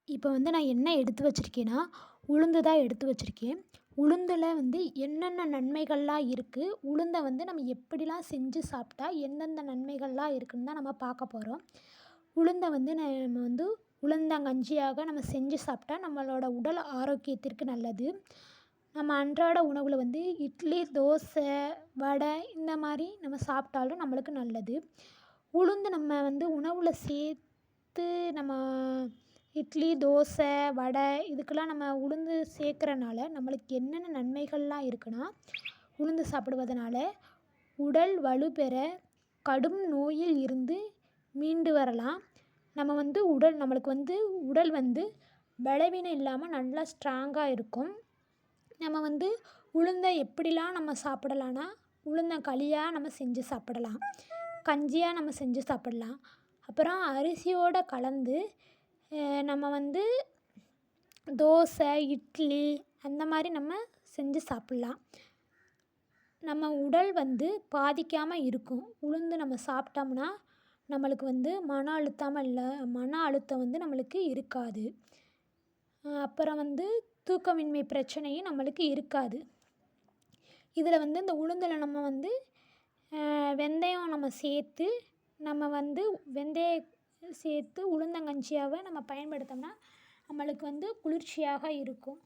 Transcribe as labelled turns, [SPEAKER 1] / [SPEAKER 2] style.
[SPEAKER 1] இப்போ வந்து நான் என்ன எடுத்து வச்சிருக்கேன்னா, உளுந்து தான் எடுத்து வச்சிருக்கேன். உளுந்துல வந்து என்னென்ன நன்மைகள்லாம் இருக்கு, உளுந்த வந்து நம்ம எப்படிலாம் செஞ்சு சாப்பிட்டா எந்தெந்த நன்மைகள்லாம் இருக்குன்னு தான் நம்ம பார்க்க போறோம். உளுந்த வந்து நம்ம வந்து உளுந்தங்கஞ்சியாக நம்ம செஞ்சு சாப்பிட்டா நம்மளோட உடல் ஆரோக்கியத்திற்கு நல்லது. நம்ம அன்றாட உணவுல வந்து இட்லி, தோசை, வடை இந்த மாரி நம்ம சாப்பிட்டாலும் நம்மளுக்கு நல்லது. உளுந்து நம்ம வந்து உணவுல சேர்த்து நம்ம இட்லி, தோசை, வடை இதுக்கெல்லாம் நம்ம உளுந்து சேர்க்கறனால நம்மளுக்கு என்னென்ன நன்மைகள்லாம் இருக்குன்னா, உளுந்து சாப்பிடுவதனால உடல் வலுப்பெற, கடும் நோயில் இருந்து மீண்டு வரலாம். நம்ம வந்து நம்மளுக்கு வந்து உடல் வந்து பலவீனம் இல்லாம நல்லா ஸ்ட்ராங்கா இருக்கும். நம்ம வந்து உளுந்த எப்படிலாம் நம்ம சாப்பிடலான்னா, உளுந்த களியா நம்ம செஞ்சு சாப்பிடலாம். கஞ்சியா நம்ம செஞ்சு சாப்பிடலாம். அப்புறம் அரிசியோட கலந்து நம்ம வந்து தோசை, இட்லி அந்த மாரி நம்ம செஞ்சு சாப்பிட்லாம். நம்ம உடல் வந்து பாதிக்காம இருக்கும். உளுந்து நம்ம சாப்பிட்டோம்னா, நம்மளுக்கு வந்து மன அழுத்தம் வந்து நம்மளுக்கு இருக்காது. அப்புறம் வந்து தூக்கமின்மை பிரச்சனையும் நம்மளுக்கு இருக்காது. இதில வந்து இந்த உளுந்துல நம்ம வந்து வெந்தயம் நம்ம சேர்த்து, நம்ம வந்து சேர்த்து உளுந்தங்கஞ்சியாவ நம்ம பயன்படுத்தோம்னா, நம்மளுக்கு வந்து குளிர்ச்சியாக இருக்கும்.